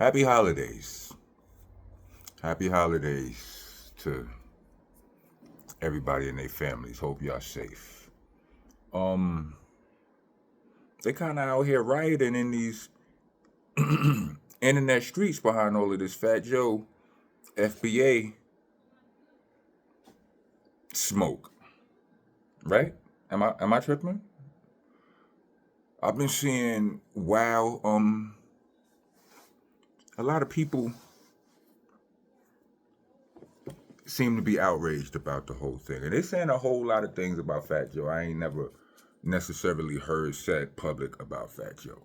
Happy holidays. Happy holidays to everybody and their families. Hope y'all safe. Um, they kind of out here rioting in these internet streets behind all of this Fat Joe FBA smoke, right? Am I tripping? I've been seeing a lot of people seem to be outraged about the whole thing. And they're saying a whole lot of things about Fat Joe I ain't never necessarily heard said public about Fat Joe.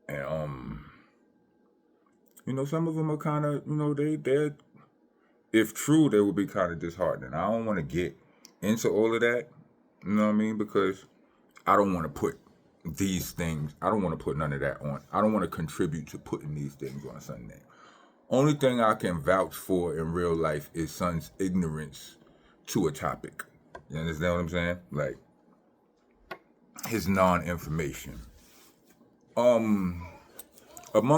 And some of them are kind of, they're if true, they would be kind of disheartening. I don't want to get into all of that, you know what I mean? Because I don't want to put these things, I don't want to put none of that on. I don't want to contribute to putting these things on Sunday. Only thing I can vouch for in real life is son's ignorance to a topic. You understand what I'm saying? Like his non-information. Among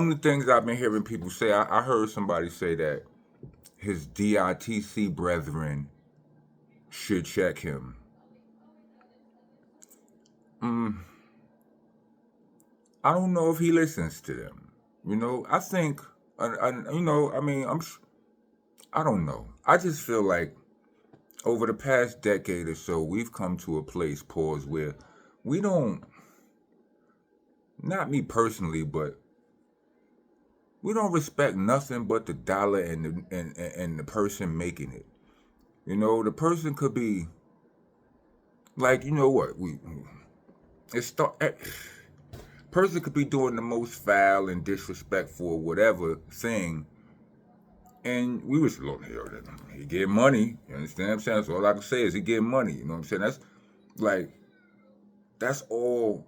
the things I've been hearing people say, I heard somebody say that his DITC brethren should check him. I don't know if he listens to them. I think, I don't know. I just feel like over the past decade or so, we've come to a place, pause, where we don't, not me personally, but we don't respect nothing but the dollar and the person making it. The person could be like, person could be doing the most foul and disrespectful whatever thing, and we was looking here. He get money. You understand what I'm saying? So all I can say is he get money. You know what I'm saying? That's all.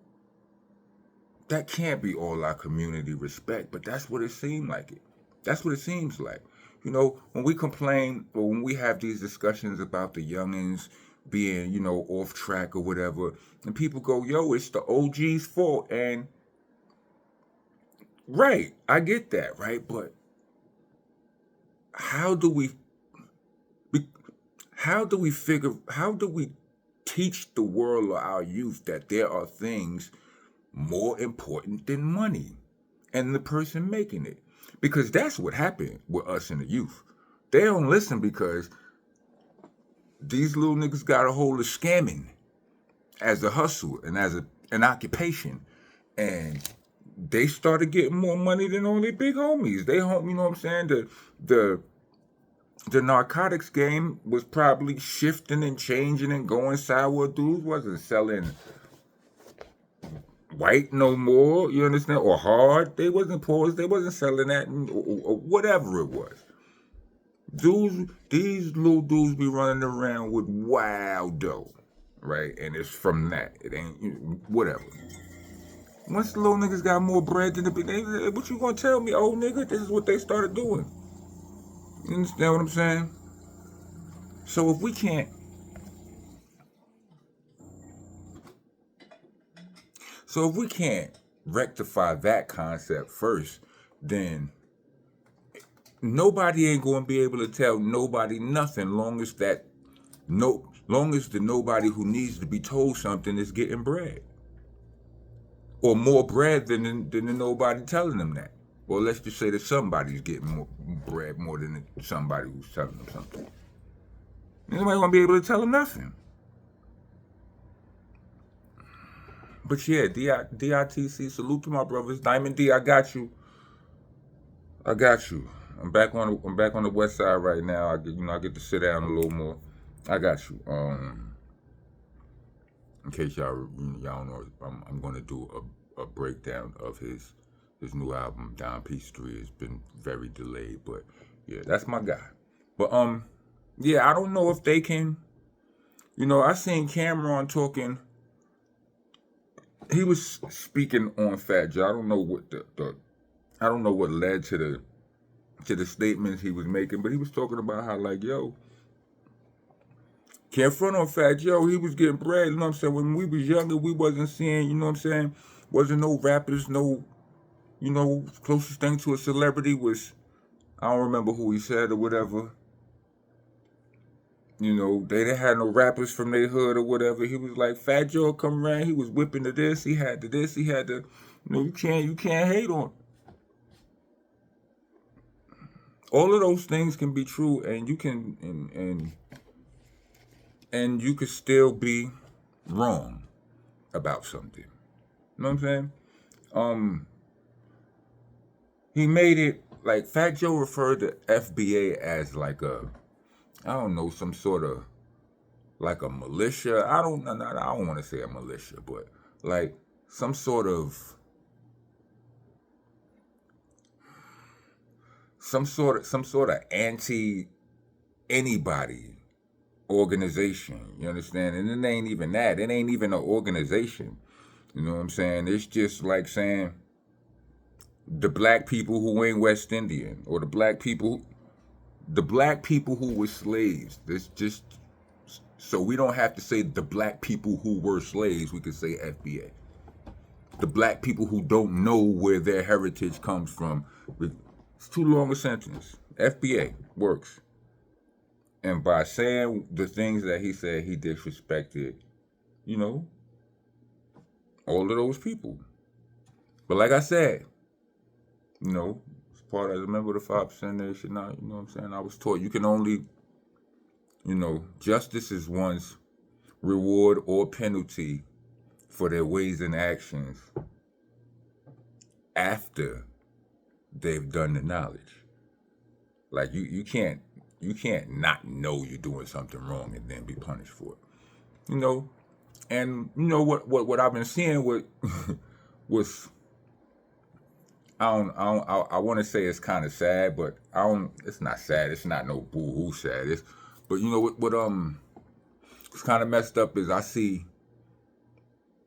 That can't be all our community respect, but that's what it seemed like it. That's what it seems like. When we complain or when we have these discussions about the youngins being, off track or whatever, and people go, yo, it's the OG's fault. And right, I get that, right? But how do we teach the world or our youth that there are things more important than money and the person making it? Because that's what happened with us and the youth. They don't listen because these little niggas got a hold of scamming as a hustle and as an occupation. And they started getting more money than all their big homies. You know what I'm saying? The narcotics game was probably shifting and changing and going sour. Dudes wasn't selling white no more, you understand, or hard. They wasn't paused. They wasn't selling that, or whatever it was. These little dudes be running around with wild dough, right? And it's from that. It ain't whatever. Once the little niggas got more bread than the big, what you gonna tell me, old nigga? This is what they started doing. You understand what I'm saying? So if we can't rectify that concept first, then nobody ain't gonna be able to tell nobody nothing long as the nobody who needs to be told something is getting bread. Or more bread than the nobody telling them that. Or let's just say that somebody's getting more bread more than somebody who's telling them something. Nobody gonna be able to tell them nothing. But yeah, DITC, salute to my brothers. Diamond D, I got you. I'm back on the west side right now. I get to sit down a little more. I got you. In case y'all don't know, I'm gonna do a breakdown of his new album, Down Peace 3. It's been very delayed, but yeah, that's my guy. But yeah, I don't know if they can. I seen Cameron talking. He was speaking on Fat Joe. I don't know what I don't know what led to the statements he was making, but he was talking about how, like, yo, can't front on Fat Joe. He was getting bread. You know what I'm saying? When we was younger, we wasn't seeing, you know what I'm saying? Wasn't no rappers, no You know, closest thing to a celebrity was, I don't remember who he said or whatever. You know, they didn't have no rappers from their hood or whatever. He was like, Fat Joe come around, he was whipping to this, he had to this, he had to, you can't hate on. All of those things can be true, and you can, and you could still be wrong about something. You know what I'm saying? Um, he made it like Fat Joe referred to FBA as like a, I don't know, some sort of like a militia. I don't want to say a militia, but like some sort of some sort of anti anybody organization. You understand? And it ain't even that. It ain't even an organization. You know what I'm saying? It's just like saying the black people who ain't West Indian, or the black people who were slaves. This just so we don't have to say the black people who were slaves. We could say FBA. The black people who don't know where their heritage comes from. It's too long a sentence. FBA works. And by saying the things that he said, he disrespected, you know, all of those people. But like I said, you know, as part as a member of the 5% Nation, now, you know what I'm saying? I was taught you can only, justice is one's reward or penalty for their ways and actions after they've done the knowledge. Like you can't not know you're doing something wrong and then be punished for it. You know, and you know what I've been seeing with was I want to say it's kind of sad, but I don't. It's not sad. It's not no boo hoo sad. But you know what it's kind of messed up is I see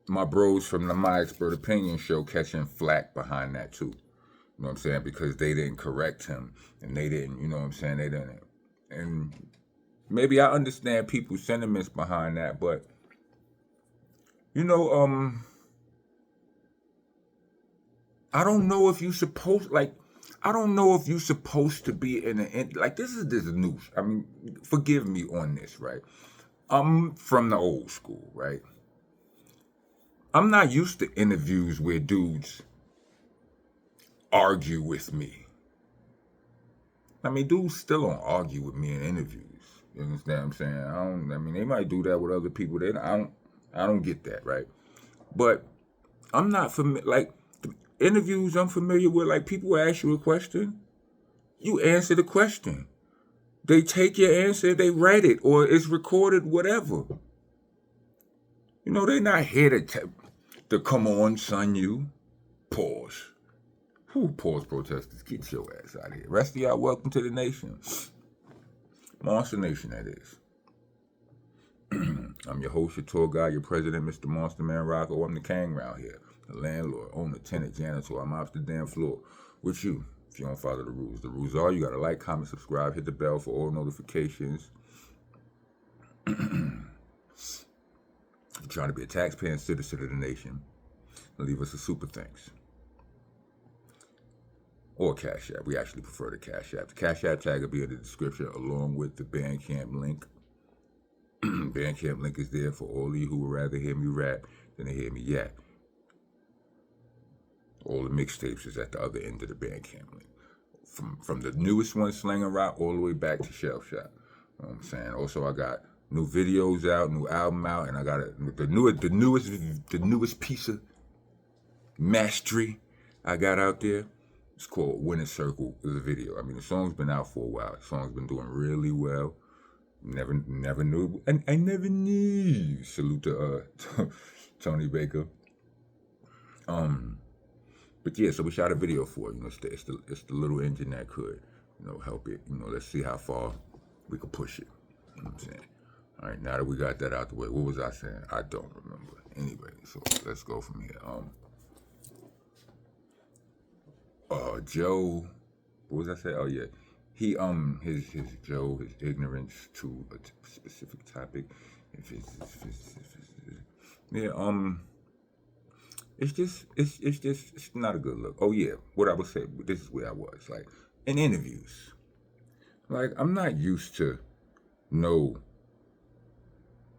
my bros from the My Expert Opinion show catching flack behind that too. You know what I'm saying? Because they didn't correct him, and they didn't. You know what I'm saying? They didn't. And maybe I understand people's sentiments behind that, but you know, I don't know if you supposed like. I don't know if you supposed to be like this is news. I mean, forgive me on this, right? I'm from the old school, right? I'm not used to interviews where dudes argue with me. I mean, dudes still don't argue with me in interviews. You understand what I'm saying? I mean, they might do that with other people. I don't get that, right? But I'm not familiar. Like the interviews I'm familiar with, like people ask you a question, you answer the question. They take your answer, they write it, or it's recorded, whatever. You know, they're not here to come on, son, you. Pause. Who pause protesters? Get your ass out of here. Rest of y'all, welcome to the nation. Monster Nation, that is. I'm your host, your tour guide, your president, Mr. Monster Man Rocco. I'm the king around here. The landlord, owner, tenant, janitor. I'm off the damn floor with you if you don't follow the rules. The rules are you got to like, comment, subscribe, hit the bell for all notifications. You're trying to be a taxpaying citizen of the nation. Leave us a super thanks. Or Cash App. We actually prefer the Cash App. The Cash App tag will be in the description along with the Bandcamp link. Bandcamp link is there for all of you who would rather hear me rap than to hear me yap. All the mixtapes is at the other end of the Bandcamp link. From the newest one, Slang and Rock, all the way back to Shelf Shop. You know what I'm saying? Also, I got new videos out, new album out, and I got the newest piece of mastery I got out there. It's called Winner Circle. Is a video. I mean, the song's been out for a while. The song's been doing really well. Never knew. I never knew. Salute to Tony Baker. But yeah, so we shot a video for it. You know, it's the little engine that could, help it. Let's see how far we could push it. You know what I'm saying? All right, now that we got that out the way, what was I saying? I don't remember. Anyway, so let's go from here. Joe, what was I saying? Oh yeah, he his ignorance to a specific topic. Yeah, it's not a good look. Oh yeah, what I would say. This is where I was. Like in interviews, like I'm not used to no.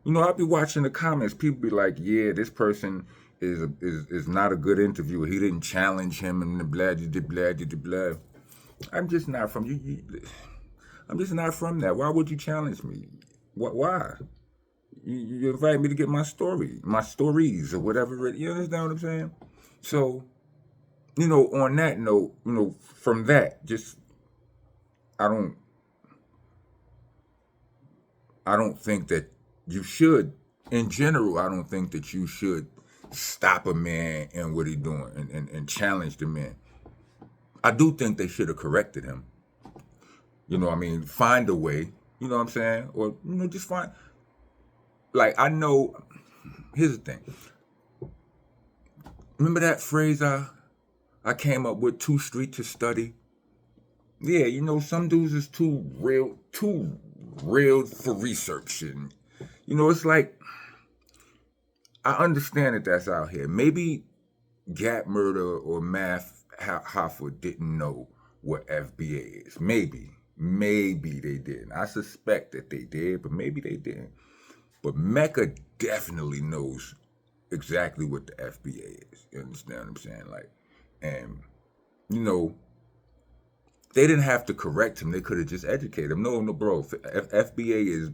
I'll be watching the comments. People be like, "Yeah, this person is not a good interviewer. He didn't challenge him and the blah blah blah blah blah." I'm just not from you. I'm just not from that. Why would you challenge me? What? Why? You invite me to get my stories, or whatever. You understand what I'm saying? So, on that note, from that, just I don't, I don't think that you should. In general, I don't think that you should stop a man in what he's doing and challenge the man. I do think they should have corrected him. I mean, find a way. You know what I'm saying? Or just find. Like I know. Here's the thing. Remember that phrase I came up with, too street to study? Yeah, some dudes is too real for research. And, it's like, I understand that that's out here. Maybe Gap Murder or Math Hoffa didn't know what FBA is. Maybe they didn't. I suspect that they did, but maybe they didn't. But Mecca definitely knows exactly what the FBA is. You understand what I'm saying? Like, and they didn't have to correct him. They could have just educated him. No, bro. FBA is.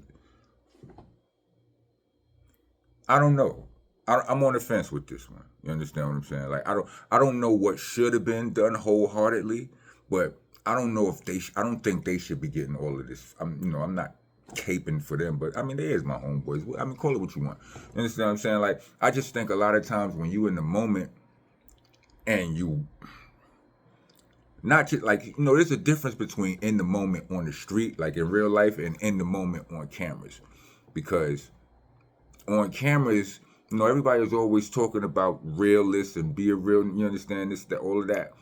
I don't know. I'm on the fence with this one. You understand what I'm saying? Like, I don't know what should have been done wholeheartedly, but I don't know if I don't think they should be getting all of this. I'm not caping for them, but I mean, they is my homeboys. I mean, call it what you want. You understand what I'm saying? Like, I just think a lot of times when you in the moment and you not just like, there's a difference between in the moment on the street, like in real life, and in the moment on cameras. Because on cameras, everybody is always talking about realist and be a real, you understand this, that, all of that.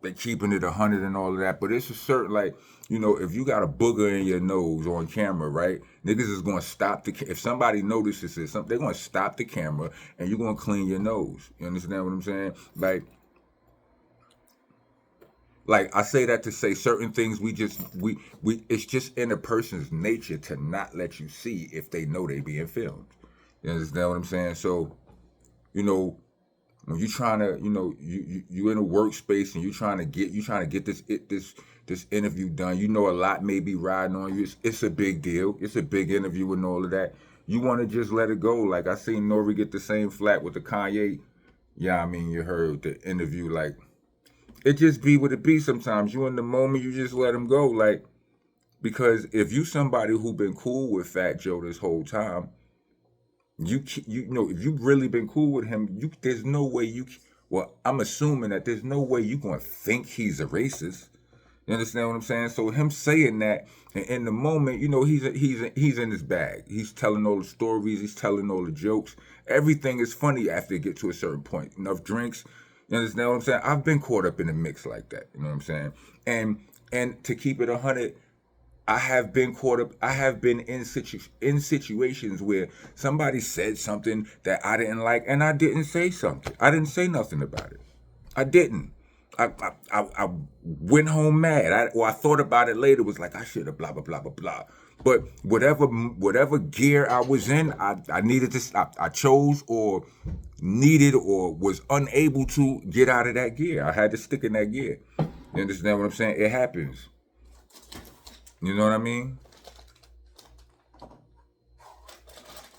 They keeping it 100 and all of that, but it's a certain, like, if you got a booger in your nose on camera, right? Niggas is gonna stop if somebody notices it, they're gonna stop the camera and you're gonna clean your nose. You understand what I'm saying? Like I say that to say certain things we it's just in a person's nature to not let you see if they know they being filmed. You understand what I'm saying? So, when you're trying to, you in a workspace and you trying to get this interview done, a lot may be riding on you. It's a big deal. It's a big interview and all of that. You want to just let it go. Like I seen Nori get the same flat with the Kanye. Yeah, I mean, you heard the interview, like, it just be what it be sometimes. You in the moment, you just let him go. Like, because if you somebody who been cool with Fat Joe this whole time, if you've really been cool with him, there's no way well, I'm assuming that there's no way you gonna think he's a racist. You understand what I'm saying? So him saying that, and in the moment, he's in his bag. He's telling all the stories. He's telling all the jokes. Everything is funny after it get to a certain point. Enough drinks. You understand what I'm saying? I've been caught up in a mix like that. You know what I'm saying? And to keep it 100, I have been caught up. I have been in situations where somebody said something that I didn't like, and I didn't say something. I didn't say nothing about it. I didn't. I went home mad. I thought about it later. Was like I should have blah blah blah blah blah. But whatever gear I was in, I needed to. I chose or needed or was unable to get out of that gear. I had to stick in that gear. You understand what I'm saying? It happens. You know what I mean?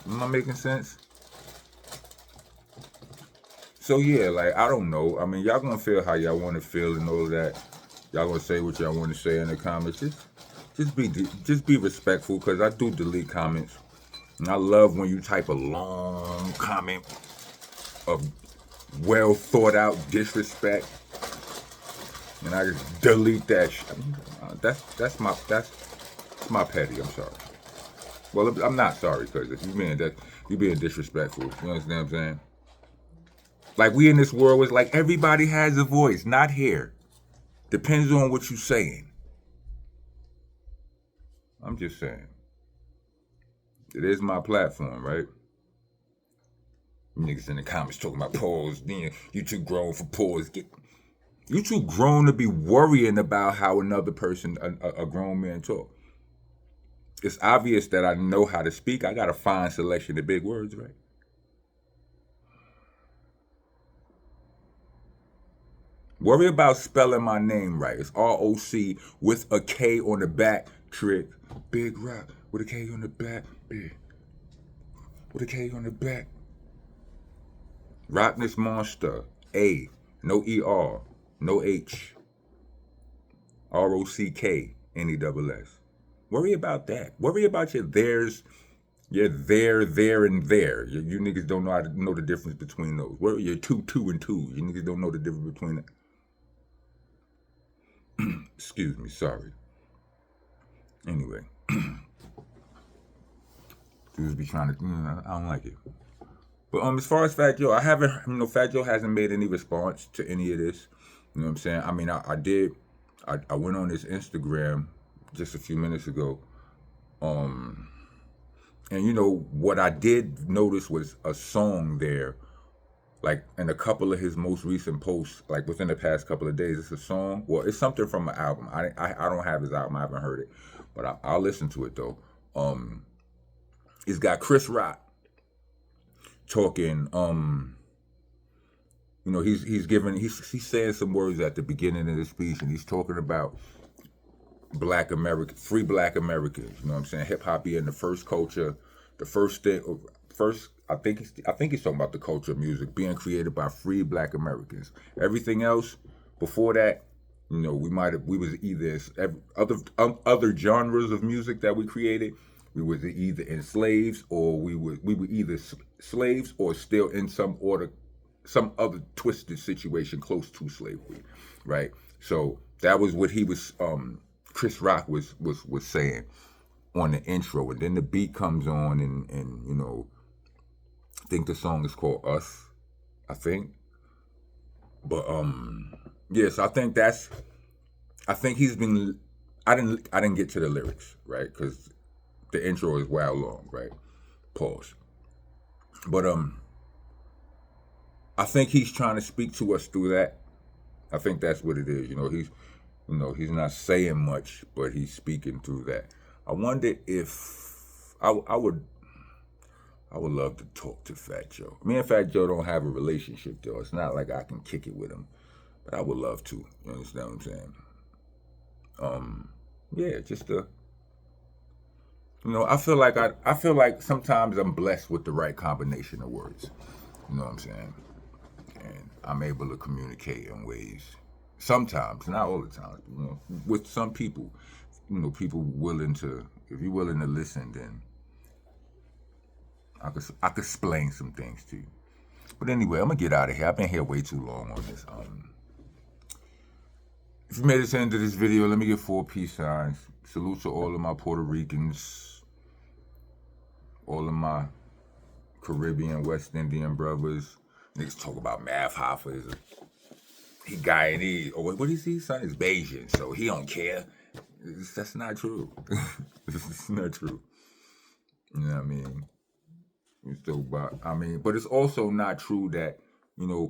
Am I making sense? So yeah, like I don't know. I mean, y'all gonna feel how y'all want to feel and all of that. Y'all gonna say what y'all want to say in the comments. Just be respectful, because I do delete comments. And I love when you type a long comment of well thought out disrespect, and I just delete that. That's my petty. I'm sorry. Well, I'm not sorry, because if you being disrespectful. You understand what I'm saying? Like, we in this world is like everybody has a voice, not here. Depends on what you're saying. I'm just saying. It is my platform, right? Niggas in the comments talking about pause. You too grown for pause. You too grown to be worrying about how another person, a grown man, talk. It's obvious that I know how to speak. I got a fine selection of big words, right? Worry about spelling my name right. It's ROC with a K on the back. Trick. Big Rock with a K on the back. Big. With a K on the back. Rockness Monster. A. No ER. No H. ROCK. NESS. Worry about that. Worry about your there's. You're there, and there. You niggas don't know how to know the difference between those. Where you're two, and two. You niggas don't know the difference between that. Excuse me, sorry. Anyway. Dudes be trying to, I don't like it. But as far as Fat Joe, I haven't, Fat Joe hasn't made any response to any of this. You know what I'm saying? I mean, I did, I went on his Instagram just a few minutes ago. And what I did notice was a song there, like in a couple of his most recent posts, like within the past couple of days. It's a song. Well, it's something from an album. I don't have his album. I haven't heard it, but I'll listen to it though. It's got Chris Rock talking. He's saying some words at the beginning of the speech, and he's talking about Black America, free Black Americans. You know what I'm saying? Hip hop being the first culture, the first thing. I think he's talking about the culture of music being created by free Black Americans. Everything else before that, we was either other genres of music that we created. We was either enslaved or we were either slaves or still in some other twisted situation close to slavery, right? So that was what he was. Chris Rock was saying on the intro, and then the beat comes on, and I think the song is called Us, I think. But yes, I think he's been. I didn't get to the lyrics, right? Because the intro is wow long, right? Pause. But I think he's trying to speak to us through that. I think that's what it is. He's not saying much, but he's speaking through that. I wonder if I would love to talk to Fat Joe. Me and Fat Joe don't have a relationship though. It's not like I can kick it with him, but I would love to. You understand what I'm saying? Yeah, just to. I feel like sometimes I'm blessed with the right combination of words. You know what I'm saying? And I'm able to communicate in ways. Sometimes, not all the time. With some people, people if you're willing to listen, then I could explain some things to you. But anyway, I'm gonna get out of here. I've been here way too long on this. If you made it to the end of this video, let me get 4 peace signs. Salute to all of my Puerto Ricans, all of my Caribbean, West Indian brothers. Niggas talk about Math Hoffa. He Guyanese, or what is he? Son is Bayesian, so he don't care. That's not true. It's not true. You know what I mean? But it's also not true that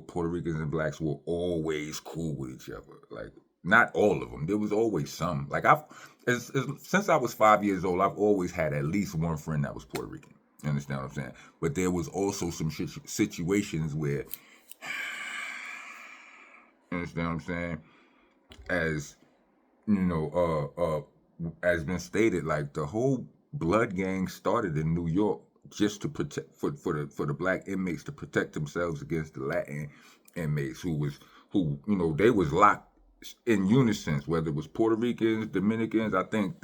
Puerto Ricans and blacks were always cool with each other. Like, not all of them. There was always some. Like since I was 5 years old, I've always had at least one friend that was Puerto Rican. You understand what I'm saying? But there was also some situations where, you understand what I'm saying? As as been stated, like the whole blood gang started in New York just to protect for the black inmates to protect themselves against the Latin inmates who they was locked in unison, whether it was Puerto Ricans, Dominicans. I think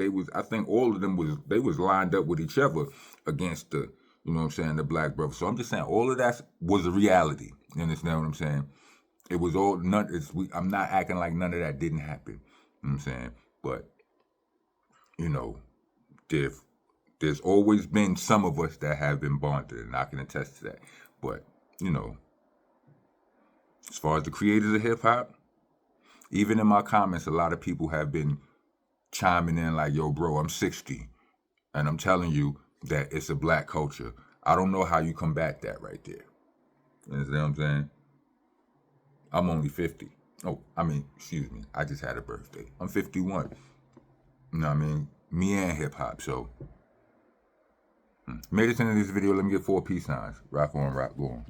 all of them was lined up with each other against the the black brothers. So I'm just saying all of that was a reality. You understand what I'm saying? It was all I'm not acting like none of that didn't happen. You know what I'm saying? But there's always been some of us that have been bonded, and I can attest to that. But as far as the creators of hip hop, even in my comments, a lot of people have been chiming in like, yo, bro, I'm 60, and I'm telling you that it's a black culture. I don't know how you combat that right there. You understand what I'm saying? I'm only 50. Oh, I mean, excuse me. I just had a birthday. I'm 51. You know what I mean? Me and hip hop. So, made it into this video. Let me get 4 peace signs. Rock on, rock on.